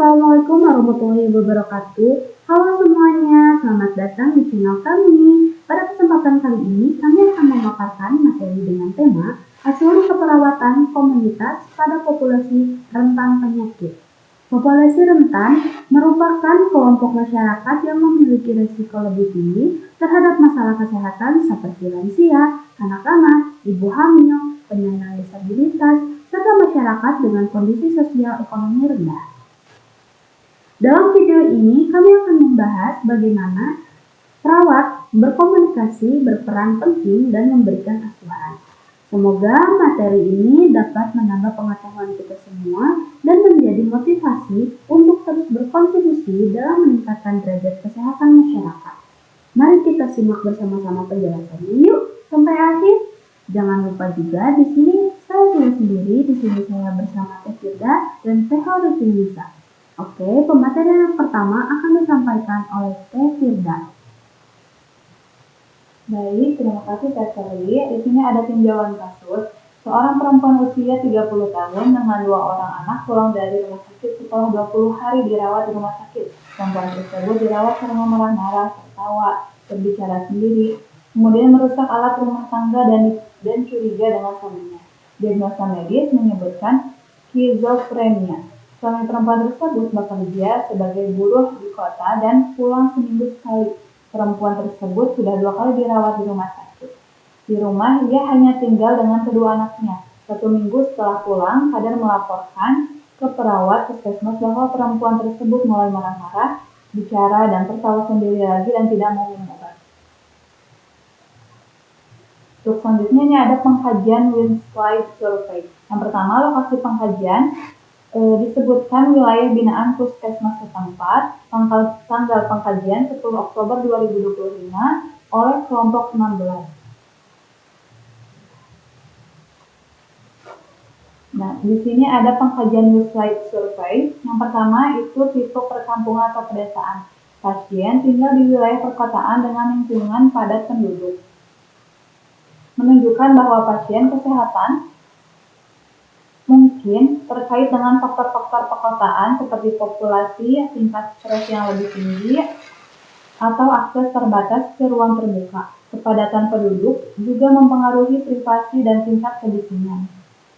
Assalamualaikum warahmatullahi wabarakatuh. Halo semuanya, selamat datang di channel kami. Pada kesempatan kali ini, kami akan memaparkan materi dengan tema asuhan keperawatan komunitas pada populasi rentan penyakit. Populasi rentan merupakan kelompok masyarakat yang memiliki risiko lebih tinggi terhadap masalah kesehatan seperti lansia, anak-anak, ibu hamil, penyandang disabilitas, serta masyarakat dengan kondisi sosial ekonomi rendah. Dalam video ini, kami akan membahas bagaimana perawat berkomunikasi berperan penting dan memberikan asuhan. Semoga materi ini dapat menambah pengetahuan kita semua dan menjadi motivasi untuk terus berkontribusi dalam meningkatkan derajat kesehatan masyarakat. Mari kita simak bersama-sama penjelasannya yuk sampai akhir. Jangan lupa juga di sini saya tulis sendiri, di sini saya bersama Teh Firda dan Teh Lisa. Oke, pematerian yang pertama akan disampaikan oleh Teh Firda. Baik, terima kasih Teh Sherly. Di sini ada tinjauan kasus. Seorang perempuan usia 30 tahun dengan 2 orang anak pulang dari rumah sakit setelah 20 hari dirawat di rumah sakit. Perempuan tersebut dirawat karena marah-marah, tertawa, berbicara sendiri, kemudian merusak alat rumah tangga dan curiga dengan suaminya. Diagnosa medis menyebutkan skizofrenia. Suami perempuan tersebut bekerja sebagai buruh di kota dan pulang seminggu sekali. Perempuan tersebut sudah 2 kali dirawat di rumah sakit. Di rumah, ia hanya tinggal dengan kedua anaknya. 1 minggu setelah pulang, Kader melaporkan ke perawat puskesmas bahwa perempuan tersebut mulai marah-marah, bicara dan tertawa sendiri lagi dan tidak mau minum obat. Untuk selanjutnya ini ada pengkajian Winslide Survey. Yang pertama, lokasi pengkajian disebutkan wilayah binaan puskesmas setempat, tanggal pengkajian 10 Oktober 2025 oleh kelompok 16. Nah, di sini ada pengkajian Winslide Survey. Yang pertama itu tipe perkampungan atau pedesaan. Pasien tinggal di wilayah perkotaan dengan lingkungan padat penduduk. Menunjukkan bahwa pasien kesehatan mungkin terkait dengan faktor-faktor perkotaan seperti populasi, tingkat stres yang lebih tinggi, atau akses terbatas ke ruang terbuka. Kepadatan penduduk juga mempengaruhi privasi dan tingkat kedisiplinan.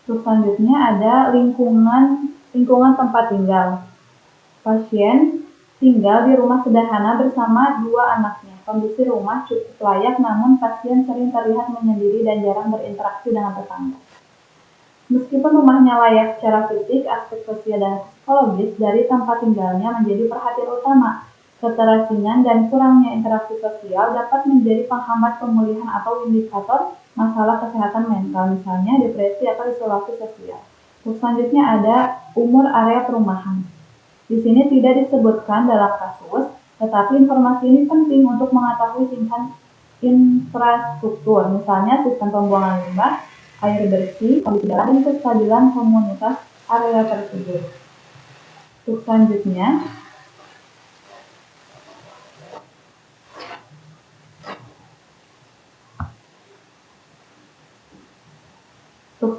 Terus selanjutnya ada lingkungan tempat tinggal. Pasien tinggal di rumah sederhana bersama 2 anaknya. Kondisi rumah cukup layak, namun pasien sering terlihat menyendiri dan jarang berinteraksi dengan tetangga. Meskipun rumahnya layak secara fisik, aspek sosial dan psikologis dari tempat tinggalnya menjadi perhatian utama. Keterasingan dan kurangnya interaksi sosial dapat menjadi penghambat pemulihan atau indikator masalah kesehatan mental, misalnya depresi atau isolasi sosial. Terus selanjutnya ada umur area perumahan. Di sini tidak disebutkan dalam kasus, tetapi informasi ini penting untuk mengetahui tingkat infrastruktur, misalnya sistem pembuangan limbah, air bersih, kondisi jalan, dan kestabilan komunitas area tersebut. Untuk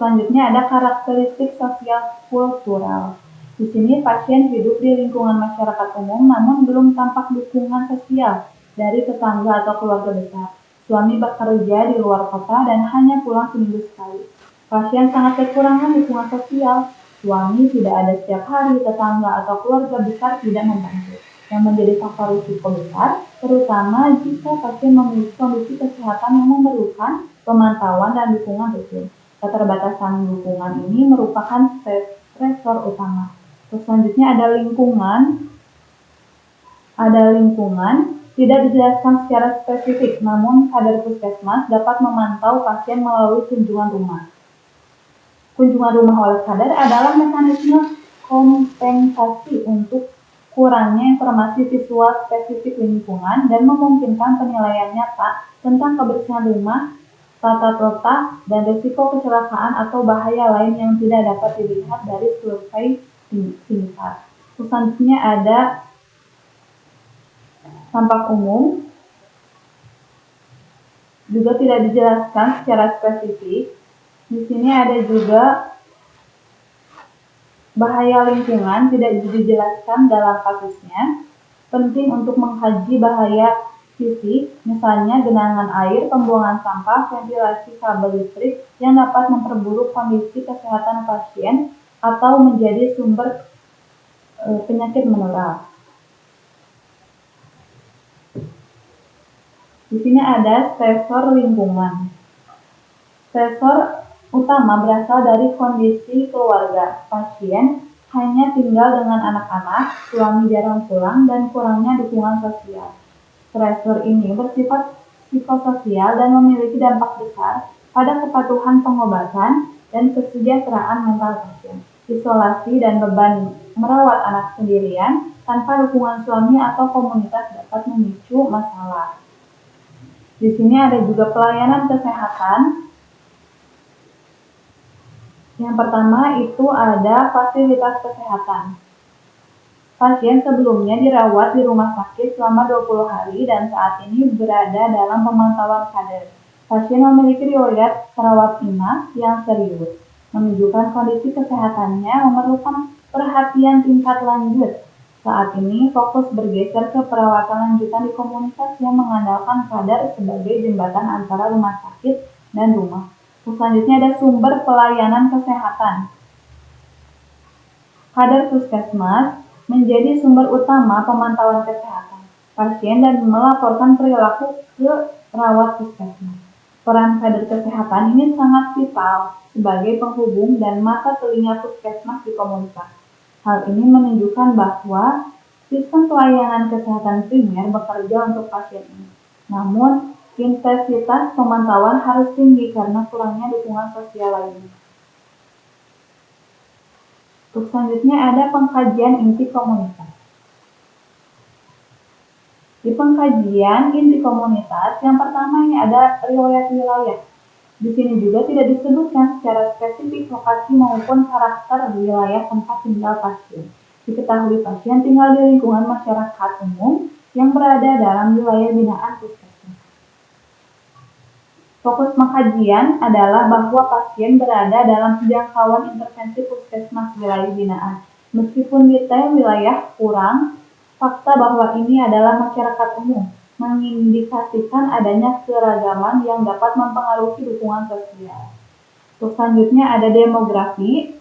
selanjutnya ada karakteristik sosial kultural. Di sini pasien hidup di lingkungan masyarakat umum namun belum tampak dukungan sosial dari tetangga atau keluarga besar. Suami bekerja di luar kota dan hanya pulang seminggu sekali. Pasien sangat kekurangan dukungan sosial. Suami tidak ada setiap hari, tetangga atau keluarga besar tidak membantu. Yang menjadi faktor risiko besar, terutama jika pasien memiliki kondisi kesehatan yang memerlukan pemantauan dan dukungan rutin. Keterbatasan dukungan ini merupakan stresor utama. Terus selanjutnya ada lingkungan. Tidak dijelaskan secara spesifik, namun kader puskesmas dapat memantau pasien melalui kunjungan rumah. Kunjungan rumah oleh kader adalah mekanisme kompensasi untuk kurangnya informasi visual spesifik lingkungan dan memungkinkan penilaian nyata tentang kebersihan rumah, tata letak, dan risiko kecelakaan atau bahaya lain yang tidak dapat dilihat dari survei singkat. Selanjutnya ada tampak umum, juga tidak dijelaskan secara spesifik. Di sini ada juga Bahaya lingkungan tidak dijelaskan dalam kasusnya. Penting untuk mengkaji bahaya fisik, misalnya genangan air, pembuangan sampah, ventilasi kabel listrik yang dapat memperburuk kondisi kesehatan pasien atau menjadi sumber penyakit menular. Di sini ada stresor lingkungan. Stresor utama berasal dari kondisi keluarga. Pasien hanya tinggal dengan anak-anak, suami jarang pulang, dan kurangnya dukungan sosial. Stresor ini bersifat psikososial dan memiliki dampak besar pada kepatuhan pengobatan dan kesejahteraan mental pasien. Isolasi dan beban merawat anak sendirian tanpa dukungan suami atau komunitas dapat memicu masalah. Di sini ada juga pelayanan kesehatan. Yang pertama itu ada fasilitas kesehatan. Pasien sebelumnya dirawat di rumah sakit selama 20 hari dan saat ini berada dalam pemantauan kader. Pasien memiliki riwayat rawat inap yang serius, menunjukkan kondisi kesehatannya memerlukan perhatian tingkat lanjut. Saat ini fokus bergeser ke perawatan lanjutan di komunitas yang mengandalkan kader sebagai jembatan antara rumah sakit dan rumah. Selanjutnya ada sumber pelayanan kesehatan. Kader puskesmas menjadi sumber utama pemantauan kesehatan pasien dan melaporkan perilaku ke perawat puskesmas. Peran kader kesehatan ini sangat vital sebagai penghubung dan mata telinga puskesmas di komunitas. Hal ini menunjukkan bahwa sistem pelayanan kesehatan primer bekerja untuk pasien ini. Namun, intensitas pemantauan harus tinggi karena kurangnya dukungan sosial lainnya. Terus selanjutnya ada pengkajian inti komunitas. Di pengkajian inti komunitas, yang pertama ini ada riwayat wilayah. Di sini juga tidak disebutkan secara spesifik lokasi maupun karakter wilayah tempat tinggal pasien. Diketahui pasien tinggal di lingkungan masyarakat umum yang berada dalam wilayah binaan puskesmas. Fokus pengkajian adalah bahwa pasien berada dalam jangkauan intervensi puskesmas wilayah binaan. Meskipun detail wilayah kurang, fakta bahwa ini adalah masyarakat umum mengindikasikan adanya keragaman yang dapat mempengaruhi dukungan sosial. Terus selanjutnya ada demografi.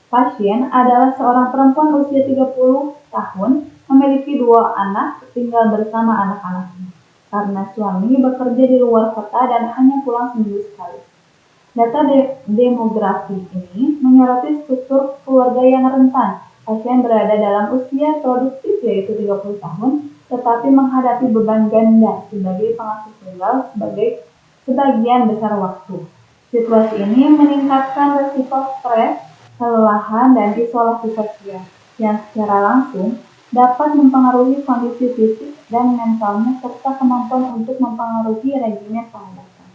Pasien adalah seorang perempuan usia 30 tahun, memiliki 2 anak, tinggal bersama anak-anaknya. Karena suami bekerja di luar kota dan hanya pulang seminggu sekali. Data demografi ini menyoroti struktur keluarga yang rentan. Pasien berada dalam usia produktif yaitu 30 tahun, tetapi menghadapi beban ganda sebagai pengasuh tunggal sebagian besar waktu. Situasi ini meningkatkan risiko stres, kelelahan, dan isolasi sosial yang secara langsung dapat mempengaruhi kondisi fisik dan mentalnya serta kemampuan untuk mempengaruhi regimen pengobatan.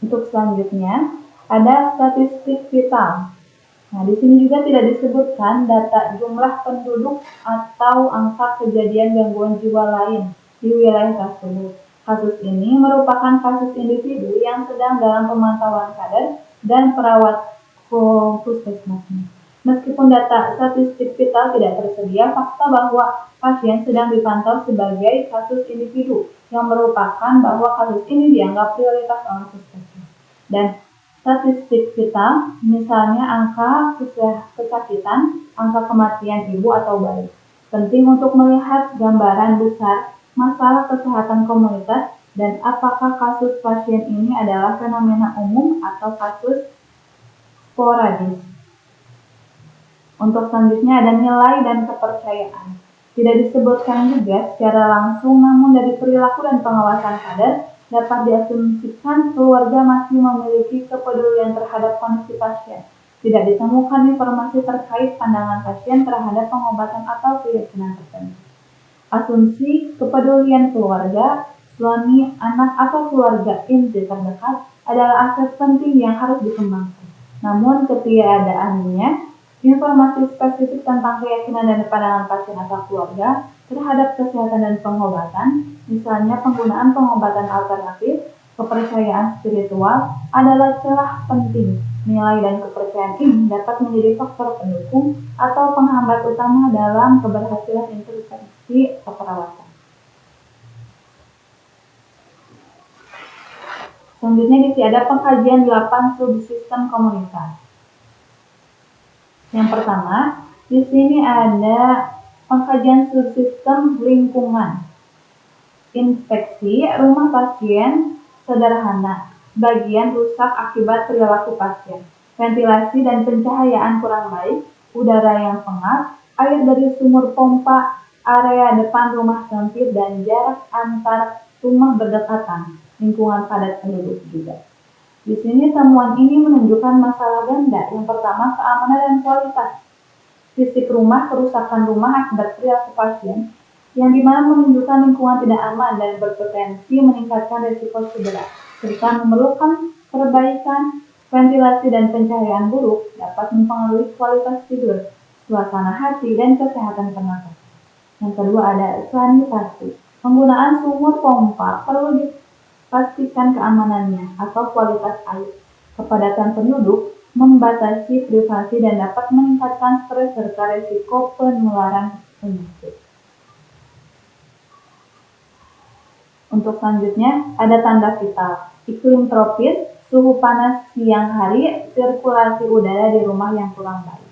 Untuk selanjutnya ada statistik vital. Nah, di sini juga tidak disebutkan data jumlah penduduk atau angka kejadian gangguan jiwa lain di wilayah tersebut. Kasus ini merupakan kasus individu yang sedang dalam pemantauan kader dan perawat puskesmasnya. Meskipun data statistik vital tidak tersedia, fakta bahwa pasien sedang dipantau sebagai kasus individu yang merupakan bahwa kasus ini dianggap prioritas oleh puskesmas. Dan statistik vital, misalnya angka kesakitan, angka kematian ibu atau bayi. Penting untuk melihat gambaran besar masalah kesehatan komunitas dan apakah kasus pasien ini adalah fenomena umum atau kasus sporadis. Untuk selanjutnya ada nilai dan kepercayaan. Tidak disebutkan juga secara langsung, namun dari perilaku dan pengawasan kader dapat diasumsikan keluarga masih memiliki kepedulian terhadap kondisi pasien. Tidak ditemukan informasi terkait pandangan pasien terhadap pengobatan atau keyakinan tertentu. Asumsi kepedulian keluarga, suami, anak, atau keluarga inti terdekat adalah aset penting yang harus dikembangkan. Namun ketiadaannya informasi spesifik tentang keyakinan dan pandangan pasien atau keluarga terhadap kesehatan dan pengobatan, misalnya penggunaan pengobatan alternatif, Kepercayaan spiritual adalah celah penting. Nilai dan kepercayaan ini dapat menjadi faktor pendukung atau penghambat utama dalam keberhasilan intervensi keperawatan. Selanjutnya di sini ada pengkajian 8 subsistem komunitas. Yang pertama, di sini ada pengkajian subsistem lingkungan. Inspeksi rumah pasien sederhana, bagian rusak akibat perilaku pasien, ventilasi dan pencahayaan kurang baik, udara yang pengap, air dari sumur pompa, area depan rumah sempit dan jarak antar rumah berdekatan, lingkungan padat penduduk juga. Di sini temuan ini menunjukkan masalah ganda. Yang pertama, keamanan dan kualitas. Fisik rumah, kerusakan rumah akibat perilaku pasien, yang dimana menunjukkan lingkungan tidak aman dan berpotensi meningkatkan risiko cedera, serta memerlukan perbaikan. Ventilasi dan pencahayaan buruk dapat mempengaruhi kualitas tidur, suasana hati, dan kesehatan pernafasan. Yang kedua ada sanitasi. Penggunaan sumur pompa perlu dipastikan keamanannya atau kualitas air. Kepadatan penduduk membatasi privasi dan dapat meningkatkan stres serta risiko penularan penyakit. Untuk selanjutnya ada tanda vital. Iklim tropis, suhu panas siang hari, sirkulasi udara di rumah yang kurang baik.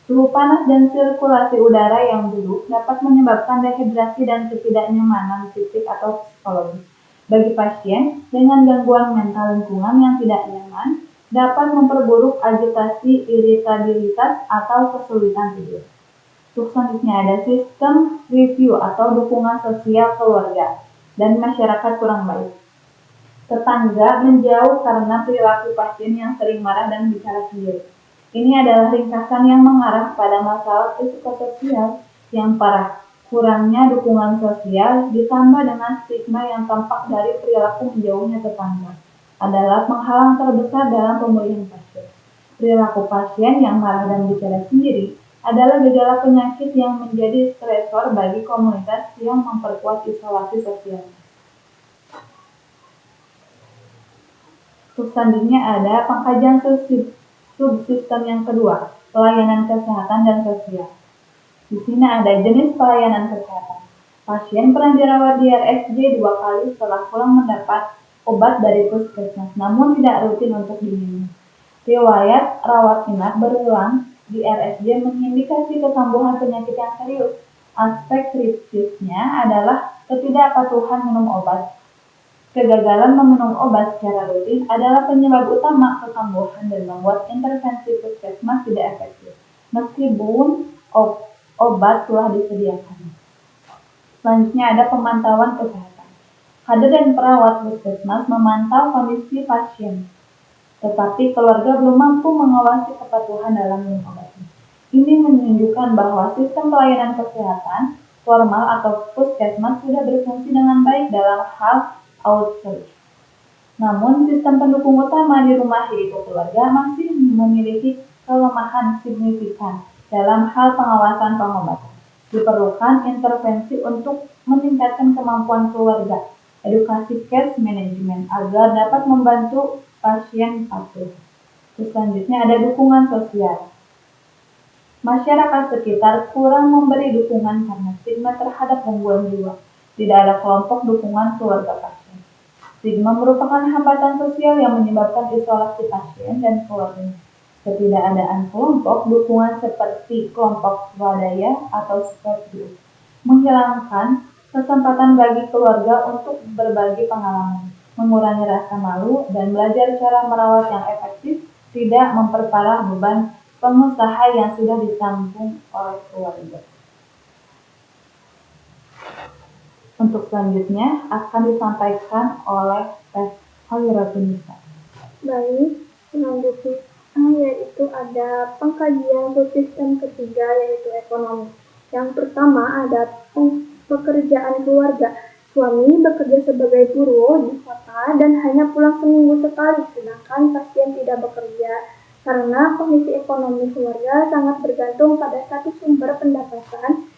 Suhu panas dan sirkulasi udara yang buruk dapat menyebabkan dehidrasi dan ketidaknyamanan fisik atau psikologis. Bagi pasien dengan gangguan mental, lingkungan yang tidak nyaman dapat memperburuk agitasi, iritabilitas, atau kesulitan tidur. Untuk selanjutnya ada sistem review atau dukungan sosial keluarga dan masyarakat kurang baik. Tetangga menjauh karena perilaku pasien yang sering marah dan bicara sendiri. Ini adalah ringkasan yang mengarah pada masalah psikososial yang parah. Kurangnya dukungan sosial ditambah dengan stigma yang tampak dari perilaku menjauhnya tetangga adalah penghalang terbesar dalam pemulihan pasien. Perilaku pasien yang marah dan bicara sendiri adalah gejala penyakit yang menjadi stresor bagi komunitas yang memperkuat isolasi sosial. Selanjutnya ada pengkajian subsistem yang kedua, pelayanan kesehatan dan sosial. Di sini ada jenis pelayanan kesehatan. Pasien pernah dirawat di RSJ 2 kali setelah pulang mendapat obat dari puskesmas, namun tidak rutin untuk diminum. Riwayat rawat inap berulang di RSJ mengindikasi kekambuhan penyakit yang serius. Aspek kritisnya adalah ketidakpatuhan minum obat. Kegagalan meminum obat secara rutin adalah penyebab utama kekambuhan dan membuat intervensi puskesmas tidak efektif, meskipun obat telah disediakan. Selanjutnya ada pemantauan kesehatan. Kader dan perawat puskesmas memantau kondisi pasien, tetapi keluarga belum mampu mengawasi kepatuhan dalam minum obatnya. Ini menunjukkan bahwa sistem pelayanan kesehatan formal atau puskesmas sudah berfungsi dengan baik dalam hal outreach. Namun, sistem pendukung utama di rumah yaitu keluarga masih memiliki kelemahan signifikan dalam hal pengawasan pengobatan. Diperlukan intervensi untuk meningkatkan kemampuan keluarga, edukasi case management agar dapat membantu pasien patuh. Selanjutnya ada dukungan sosial. Masyarakat sekitar kurang memberi dukungan karena stigma terhadap gangguan jiwa. Tidak ada kelompok dukungan keluarga pasien. Stigma merupakan hambatan sosial yang menyebabkan isolasi pasien dan keluarganya. Ketidakadaan kelompok dukungan seperti kelompok swadaya atau support group menghilangkan kesempatan bagi keluarga untuk berbagi pengalaman, mengurangi rasa malu, dan belajar cara merawat yang efektif, tidak memperparah beban pengusaha yang sudah ditanggung oleh keluarga. Untuk selanjutnya akan disampaikan oleh Teh Khairatunisa. Baik, selanjutnya yaitu ada pengkajian subsistem ketiga yaitu ekonomi. Yang pertama ada pekerjaan keluarga. Suami bekerja sebagai buruh di kota dan hanya pulang seminggu sekali, sedangkan pasien tidak bekerja karena kondisi ekonomi keluarga sangat bergantung pada satu sumber pendapatan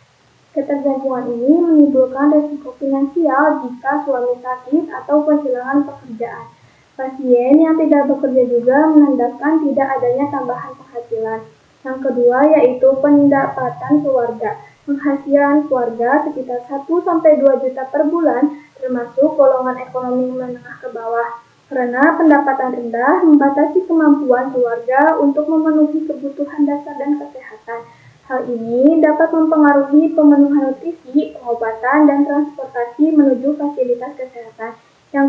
Ketergantungan ini menimbulkan risiko finansial jika suami sakit atau kehilangan pekerjaan. Pasien yang tidak bekerja juga menandakan tidak adanya tambahan penghasilan. Yang kedua yaitu pendapatan keluarga. Penghasilan keluarga sekitar 1-2 juta per bulan, termasuk golongan ekonomi menengah ke bawah. Karena pendapatan rendah membatasi kemampuan keluarga untuk memenuhi kebutuhan dasar dan kesehatan. Hal ini dapat mempengaruhi pemenuhan nutrisi, pengobatan, dan transportasi menuju fasilitas kesehatan. Yang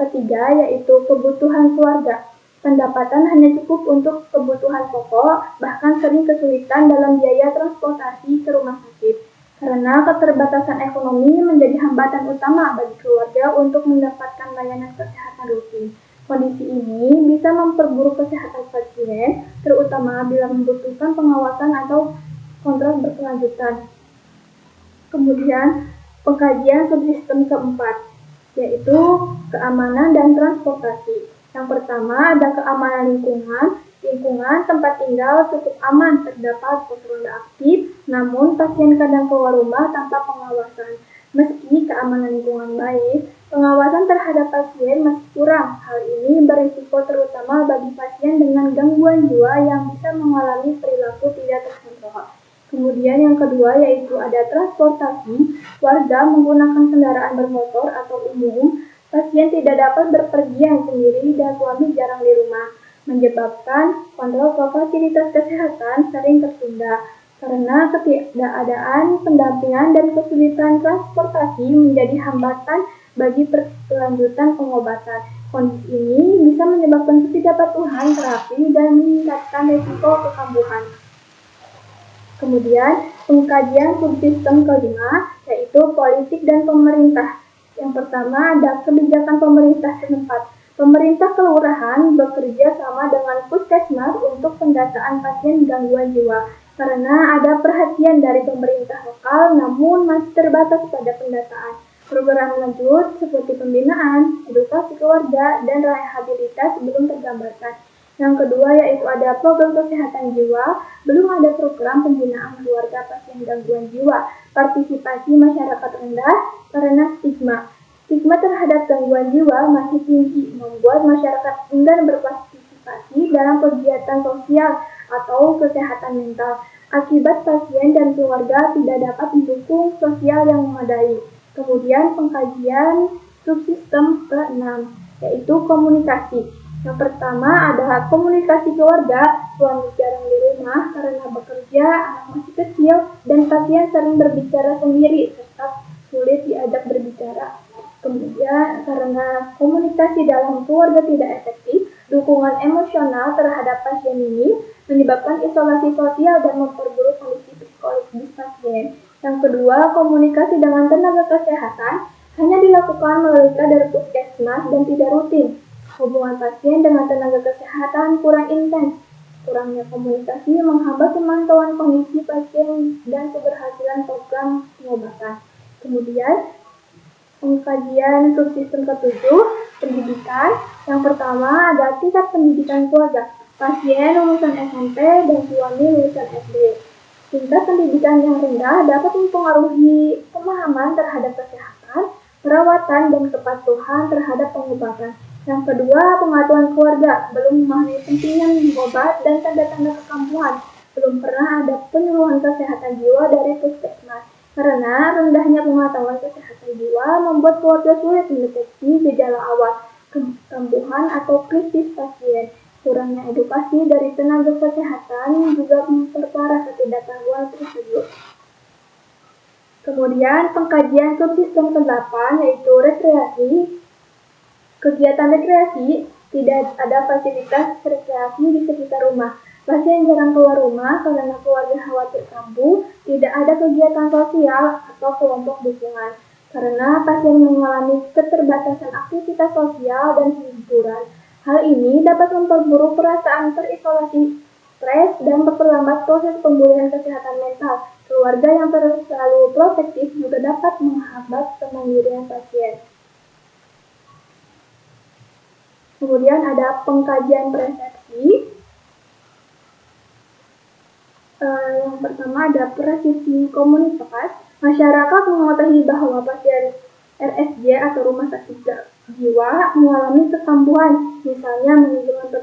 ketiga yaitu kebutuhan keluarga. Pendapatan hanya cukup untuk kebutuhan pokok, bahkan sering kesulitan dalam biaya transportasi ke rumah sakit. Karena keterbatasan ekonomi menjadi hambatan utama bagi keluarga untuk mendapatkan layanan kesehatan rutin. Kondisi ini bisa memperburuk kesehatan pasien, terutama bila membutuhkan pengawasan atau kontrol berkelanjutan. Kemudian, pengkajian subsistem keempat, yaitu keamanan dan transportasi. Yang pertama ada keamanan lingkungan. Lingkungan tempat tinggal cukup aman, terdapat pos ronda aktif, namun pasien kadang keluar rumah tanpa pengawasan. Meski keamanan lingkungan baik, pengawasan terhadap pasien masih kurang. Hal ini berisiko terutama bagi pasien dengan gangguan jiwa yang bisa mengalami perilaku tidak terkontrol. Kemudian yang kedua yaitu ada transportasi. Warga menggunakan kendaraan bermotor atau umum. Pasien tidak dapat berpergian sendiri dan suami jarang di rumah, menyebabkan kontrol ke fasilitas kesehatan sering tertunda. Karena ketidakadaan pendampingan dan kesulitan transportasi menjadi hambatan bagi kelanjutan pengobatan. Kondisi ini bisa menyebabkan ketidakpatuhan terapi dan meningkatkan risiko kekambuhan. Kemudian, pengkajian subsistem kelima, yaitu politik dan pemerintah. Yang pertama ada kebijakan pemerintah setempat. Pemerintah kelurahan bekerja sama dengan puskesmas untuk pendataan pasien gangguan jiwa. Karena ada perhatian dari pemerintah lokal, namun masih terbatas pada pendataan. Program lanjut seperti pembinaan, edukasi keluarga, dan rehabilitasi belum tergambarkan. Yang kedua yaitu ada program kesehatan jiwa, belum ada program pembinaan keluarga pasien gangguan jiwa. Partisipasi masyarakat rendah karena stigma. Stigma terhadap gangguan jiwa masih tinggi, membuat masyarakat enggan berpartisipasi dalam kegiatan sosial atau kesehatan mental. Akibat pasien dan keluarga tidak dapat mendukung sosial yang memadai. Kemudian pengkajian subsistem ke-6, yaitu komunikasi. Yang pertama adalah komunikasi keluarga. Suami jarang di rumah karena bekerja, anak masih kecil, dan pasien sering berbicara sendiri serta sulit diajak berbicara. Kemudian karena komunikasi dalam keluarga tidak efektif, dukungan emosional terhadap pasien ini menyebabkan isolasi sosial dan memperburuk kondisi psikologis pasien. Yang kedua, komunikasi dengan tenaga kesehatan hanya dilakukan melalui kadar puskesmas dan tidak rutin. Hubungan pasien dengan tenaga kesehatan kurang intens. Kurangnya komunikasi menghambat pemantauan kondisi pasien dan keberhasilan program pengobatan. Kemudian, pengkajian subsistem ke-7, pendidikan. Yang pertama ada tingkat pendidikan keluarga. Pasien lulusan SMP dan suami lulusan SD. Tingkat pendidikan yang rendah dapat mempengaruhi pemahaman terhadap kesehatan, perawatan, dan kepatuhan terhadap pengobatan. Yang kedua, pengetahuan keluarga, belum memahami pentingnya minum obat dan tanda-tanda kekambuhan. Belum pernah ada penyuluhan kesehatan jiwa dari puskesmas. Karena rendahnya pengetahuan kesehatan jiwa membuat keluarga sulit mendeteksi gejala awal kekambuhan atau krisis pasien. Kurangnya edukasi dari tenaga kesehatan juga memperparah ketidaktahuan tersebut. Kemudian pengkajian subsistem ke-8 yaitu rekreasi. Kegiatan rekreasi, tidak ada fasilitas rekreasi di sekitar rumah. Pasien jarang keluar rumah karena keluarga khawatir kambuh, tidak ada kegiatan sosial atau kelompok dukungan. Karena pasien mengalami keterbatasan aktivitas sosial dan hiburan. Hal ini dapat memperburuk perasaan terisolasi, stres, dan memperlambat proses pemulihan kesehatan mental. Keluarga yang terlalu protektif juga dapat menghambat kemandirian pasien. Kemudian ada pengkajian persepsi. Yang pertama ada presisi komunitas. Masyarakat mengetahui bahwa pasien RSJ atau rumah sakit jiwa mengalami kekambuhan, misalnya menunjukkan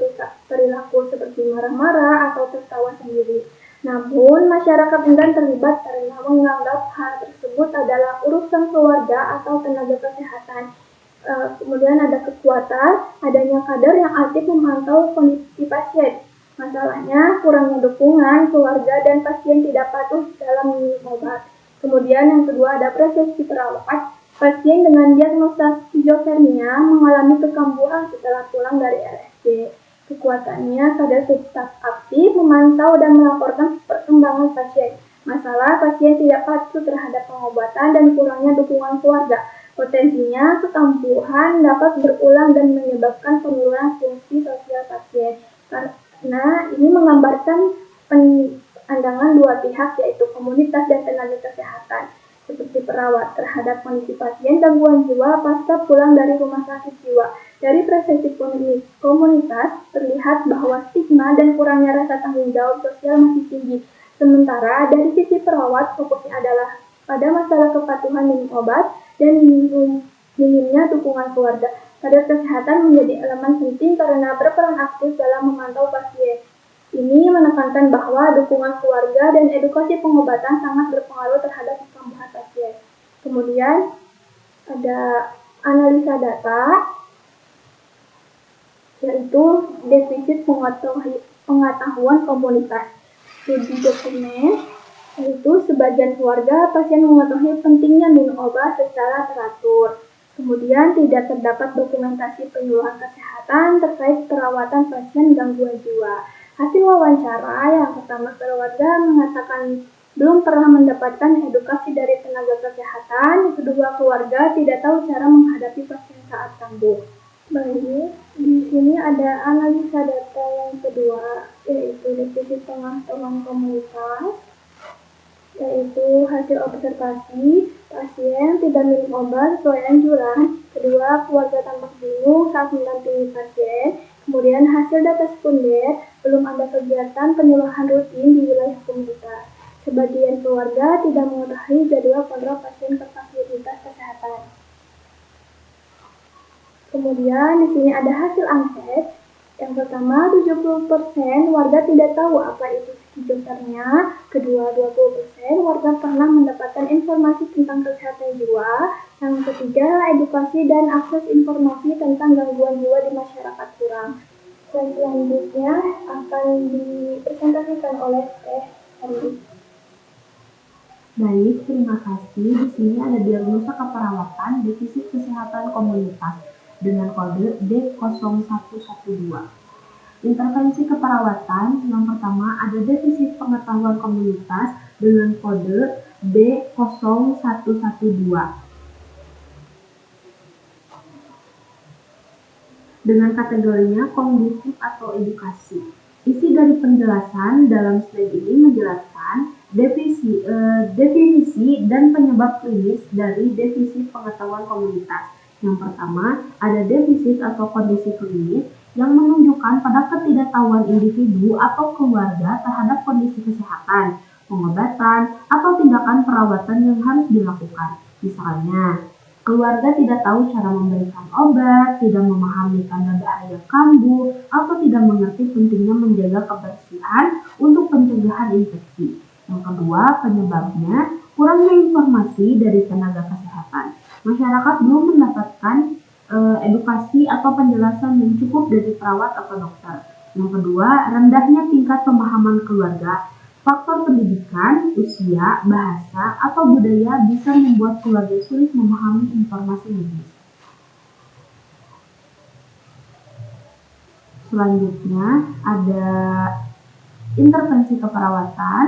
perilaku seperti marah-marah atau tertawa sendiri. Namun, masyarakat enggan terlibat karena menganggap hal tersebut adalah urusan keluarga atau tenaga kesehatan. Kemudian ada kekuatan, adanya kader yang aktif memantau kondisi pasien. Masalahnya, kurangnya dukungan keluarga dan pasien tidak patuh dalam minum obat. Kemudian yang kedua ada presisi perawat. Pasien dengan diagnosa skizofrenia mengalami kekambuhan setelah pulang dari RSJ. Kekuatannya, kader tetap aktif memantau dan melaporkan perkembangan pasien. Masalah, pasien tidak patuh terhadap pengobatan dan kurangnya dukungan keluarga. Potensinya, kekambuhan dapat berulang dan menyebabkan penurunan fungsi sosial pasien. Karena ini menggambarkan pandangan dua pihak, yaitu komunitas dan tenaga kesehatan, seperti perawat terhadap kondisi pasien gangguan jiwa pasca pulang dari rumah sakit jiwa. Dari perspektif komunitas, terlihat bahwa stigma dan kurangnya rasa tanggung jawab sosial masih tinggi. Sementara dari sisi perawat, fokusnya adalah pada masalah kepatuhan minum obat dan minimnya dukungan keluarga. Kader kesehatan menjadi elemen penting karena berperan aktif dalam memantau pasien. Ini menekankan bahwa dukungan keluarga dan edukasi pengobatan sangat berpengaruh terhadap kesembuhan pasien. Kemudian ada analisa data, yaitu defisit pengetahuan komunitas. Studi dokumen, yaitu sebagian keluarga pasien mengetahui pentingnya minum obat secara teratur. Kemudian tidak terdapat dokumentasi penyuluhan kesehatan terkait perawatan pasien gangguan jiwa. Hasil wawancara yang pertama, keluarga mengatakan belum pernah mendapatkan edukasi dari tenaga kesehatan. Yang kedua, keluarga tidak tahu cara menghadapi pasien saat kambuh. Baik, di sini ada analisa data yang kedua, yaitu defisit pengetahuan komunitas, yaitu hasil observasi pasien tidak minum obat sesuai anjuran. Kedua, keluarga tampak bingung saat mendampingi pasien. Kemudian hasil data sekunder, belum ada kegiatan penyuluhan rutin di wilayah komunitas. Sebagian keluarga tidak mengetahui jadwal kontrol pasien ke fasilitas kesehatan. Kemudian di sini ada hasil angket. Yang pertama, 70% warga tidak tahu apa itu skizofrenia. Kedua, 20% warga pernah mendapatkan informasi tentang kesehatan jiwa. Yang ketiga, edukasi dan akses informasi tentang gangguan jiwa di masyarakat kurang. Dan selanjutnya akan dipresentasikan oleh Teh Andi. Baik, terima kasih. Di sini ada diagnosa keperawatan defisit kesehatan komunitas dengan kode D0112. Intervensi keperawatan yang pertama ada defisit pengetahuan komunitas dengan kode D0112. Dengan kategorinya kognitif atau edukasi. Isi dari penjelasan dalam slide ini menjelaskan definisi dan penyebab klinis dari defisit pengetahuan komunitas. Yang pertama, ada defisit atau kondisi klinis yang menunjukkan pada ketidaktahuan individu atau keluarga terhadap kondisi kesehatan, pengobatan, atau tindakan perawatan yang harus dilakukan. Misalnya, keluarga tidak tahu cara memberikan obat, tidak memahami tanda bahaya kambuh, atau tidak mengerti pentingnya menjaga kebersihan untuk pencegahan infeksi. Yang kedua, penyebabnya kurangnya informasi dari tenaga kesehatan. Masyarakat belum mendapatkan edukasi atau penjelasan yang cukup dari perawat atau dokter. Yang kedua, rendahnya tingkat pemahaman keluarga. Faktor pendidikan, usia, bahasa, atau budaya bisa membuat keluarga sulit memahami informasi medis. Selanjutnya ada intervensi keperawatan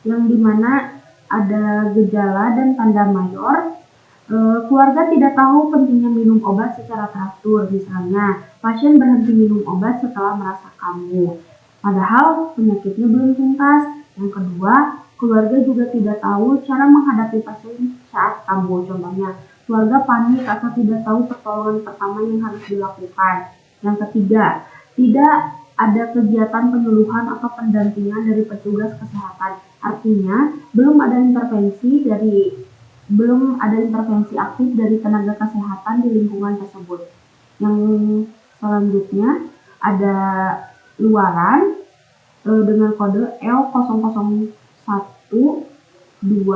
yang dimana ada gejala dan tanda mayor. Keluarga tidak tahu pentingnya minum obat secara teratur. Misalnya, pasien berhenti minum obat setelah merasa kambuh, padahal penyakitnya belum tuntas. Yang kedua, keluarga juga tidak tahu cara menghadapi pasien saat kambuh. Contohnya, keluarga panik atau tidak tahu pertolongan pertama yang harus dilakukan. Yang ketiga, tidak ada kegiatan penyuluhan atau pendampingan dari petugas kesehatan. Artinya, belum ada intervensi aktif dari tenaga kesehatan di lingkungan tersebut. Yang selanjutnya ada luaran dengan kode L0012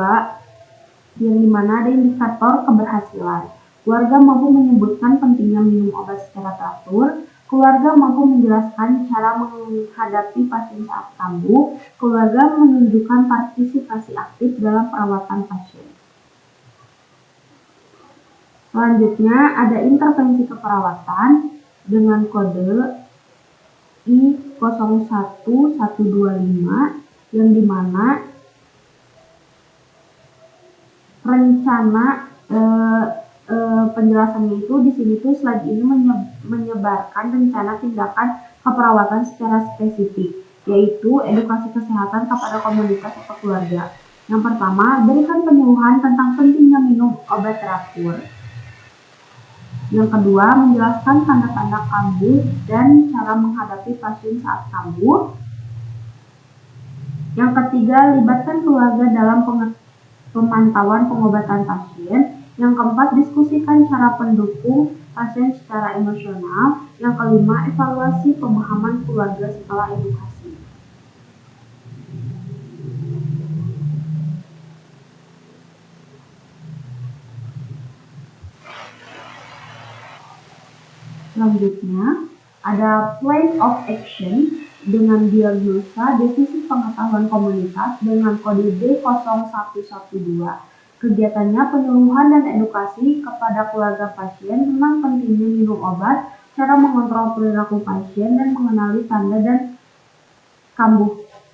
yang dimana ada indikator keberhasilan. Keluarga mampu menyebutkan pentingnya minum obat secara teratur. Keluarga mampu menjelaskan cara menghadapi pasien saat kambuh. Keluarga menunjukkan partisipasi aktif dalam perawatan pasien. Selanjutnya ada intervensi keperawatan dengan kode I01125 yang dimana rencana penjelasannya itu di sini tuh slide ini menyebarkan rencana tindakan keperawatan secara spesifik, yaitu edukasi kesehatan kepada komunitas atau keluarga. Yang pertama, berikan penyuluhan tentang pentingnya minum obat teratur. Yang kedua, menjelaskan tanda-tanda kambuh dan cara menghadapi pasien saat kambuh. Yang ketiga, libatkan keluarga dalam pemantauan pengobatan pasien. Yang keempat, diskusikan cara pendukung pasien secara emosional. Yang kelima, evaluasi pemahaman keluarga setelah edukasi. Selanjutnya, ada plan of action dengan diagnosa defisit pengetahuan komunitas dengan kode D0112. Kegiatannya penyuluhan dan edukasi kepada keluarga pasien tentang pentingnya minum obat, cara mengontrol perilaku pasien, dan mengenali tanda dan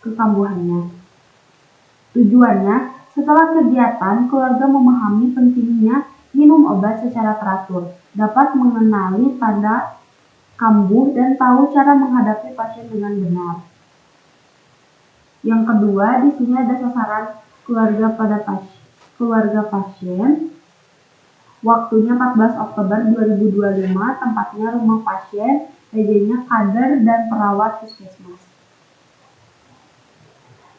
kekambuhannya. Tujuannya, setelah kegiatan, keluarga memahami pentingnya minum obat secara teratur, dapat mengenali tanda kambuh, dan tahu cara menghadapi pasien dengan benar. Yang kedua, di sini ada sasaran keluarga pasien. Waktunya 14 Oktober 2025, tempatnya rumah pasien, PJ-nya kader dan perawat puskesmas.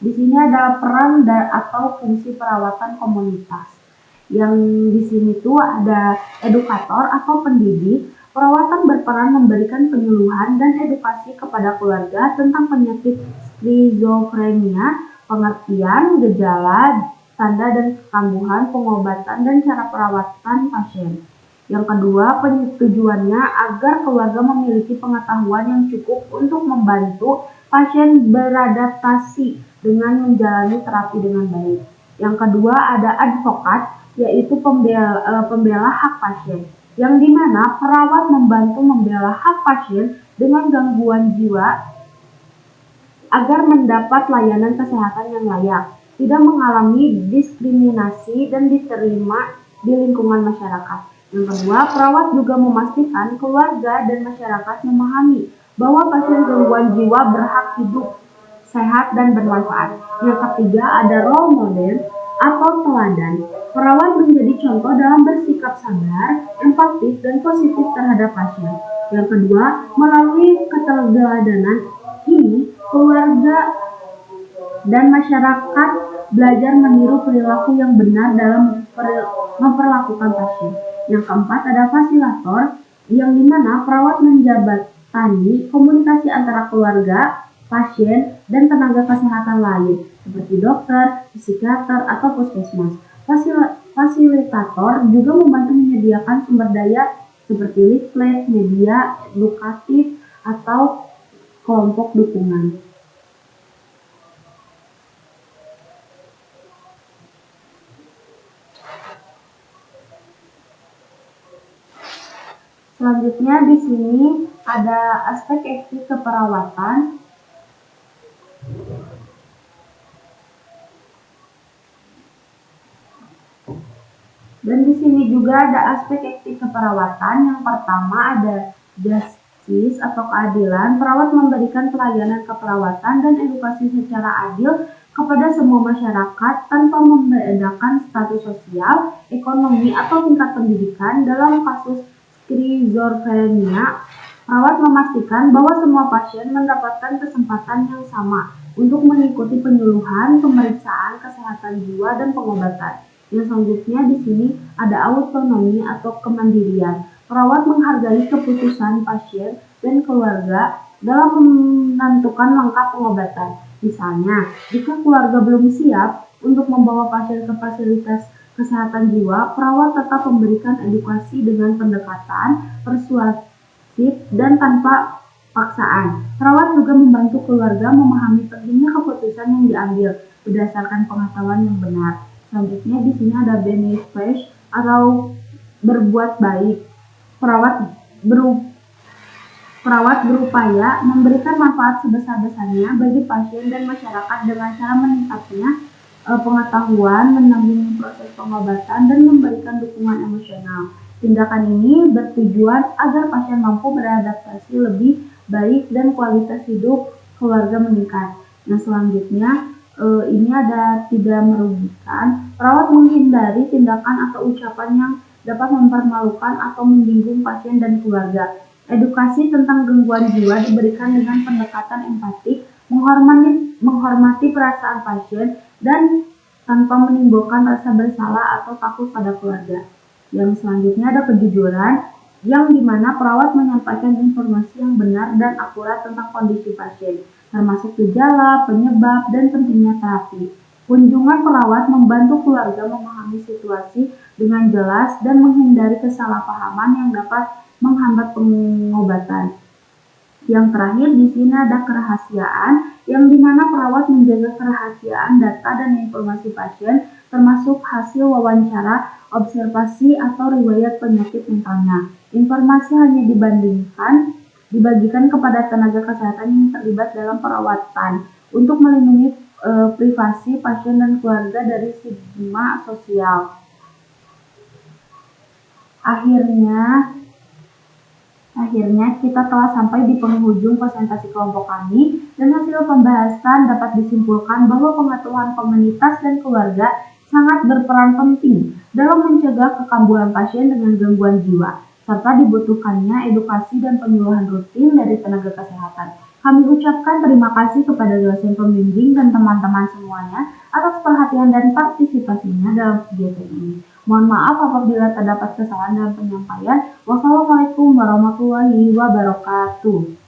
Di sini ada peran atau fungsi perawatan komunitas. Yang di sini tuh ada edukator atau pendidik. Perawatan berperan memberikan penyuluhan dan edukasi kepada keluarga tentang penyakit skizofrenia, pengertian, gejala, tanda dan kekambuhan, pengobatan, dan cara perawatan pasien. Yang kedua, tujuannya agar keluarga memiliki pengetahuan yang cukup untuk membantu pasien beradaptasi dengan menjalani terapi dengan baik. Yang kedua, ada advokat, yaitu pembela hak pasien, yang dimana perawat membantu membela hak pasien dengan gangguan jiwa agar mendapat layanan kesehatan yang layak, tidak mengalami diskriminasi dan diterima di lingkungan masyarakat. Yang kedua, perawat juga memastikan keluarga dan masyarakat memahami bahwa pasien gangguan jiwa berhak hidup sehat dan bermanfaat. Yang ketiga, ada role model atau teladan. Perawat menjadi contoh dalam bersikap sabar, empatik, dan positif terhadap pasien. Yang kedua, melalui keteladanan ini, keluarga dan masyarakat belajar meniru perilaku yang benar dalam memperlakukan pasien. Yang keempat, ada fasilitator, yang dimana perawat menjabatani komunikasi antara keluarga, pasien, dan tenaga kesehatan lain, seperti dokter, psikiater, atau puskesmas. Fasilitator juga membantu menyediakan sumber daya seperti leaflet, media edukatif, atau kelompok dukungan. Selanjutnya di sini ada aspek etik keperawatan. Dan di sini juga ada aspek etik keperawatan. Yang pertama ada justice atau keadilan. Perawat memberikan pelayanan keperawatan dan edukasi secara adil kepada semua masyarakat tanpa membedakan status sosial, ekonomi, atau tingkat pendidikan. Dalam kasus skizofrenia, Perawat memastikan bahwa semua pasien mendapatkan kesempatan yang sama untuk mengikuti penyuluhan, pemeriksaan kesehatan jiwa, dan pengobatan. Yang selanjutnya di sini ada autonomi atau kemandirian. Perawat menghargai keputusan pasien dan keluarga dalam menentukan langkah pengobatan. Misalnya, jika keluarga belum siap untuk membawa pasien ke fasilitas kesehatan jiwa, perawat tetap memberikan edukasi dengan pendekatan persuasif dan tanpa paksaan. Perawat juga membantu keluarga memahami pentingnya keputusan yang diambil berdasarkan pengetahuan yang benar. Selanjutnya di sini ada benefit atau berbuat baik. Perawat berupaya memberikan manfaat sebesar-besarnya bagi pasien dan masyarakat dengan cara meningkatnya pengetahuan, mendampingi proses pengobatan, dan memberikan dukungan emosional. Tindakan ini bertujuan agar pasien mampu beradaptasi lebih baik dan kualitas hidup keluarga meningkat. Nah, selanjutnya ini ada tidak merugikan. Perawat menghindari tindakan atau ucapan yang dapat mempermalukan atau menyinggung pasien dan keluarga. Edukasi tentang gangguan jiwa diberikan dengan pendekatan empatik, menghormati perasaan pasien, dan tanpa menimbulkan rasa bersalah atau takut pada keluarga. Yang selanjutnya ada kejujuran, yang dimana perawat menyampaikan informasi yang benar dan akurat tentang kondisi pasien, termasuk gejala, penyebab, dan pentingnya terapi. Kunjungan perawat membantu keluarga memahami situasi dengan jelas dan menghindari kesalahpahaman yang dapat menghambat pengobatan. Yang terakhir di sini ada kerahasiaan, yang dimana perawat menjaga kerahasiaan data dan informasi pasien, termasuk hasil wawancara, observasi, atau riwayat penyakit mentalnya. Informasi hanya dibagikan kepada tenaga kesehatan yang terlibat dalam perawatan untuk melindungi privasi pasien dan keluarga dari stigma sosial. Akhirnya kita telah sampai di penghujung presentasi kelompok kami, dan hasil pembahasan dapat disimpulkan bahwa pengetahuan komunitas dan keluarga sangat berperan penting dalam mencegah kekambuhan pasien dengan gangguan jiwa, serta dibutuhkannya edukasi dan penyuluhan rutin dari tenaga kesehatan. Kami ucapkan terima kasih kepada dosen pembimbing dan teman-teman semuanya atas perhatian dan partisipasinya dalam kegiatan ini. Mohon maaf apabila terdapat kesalahan dalam penyampaian. Wassalamualaikum warahmatullahi wabarakatuh.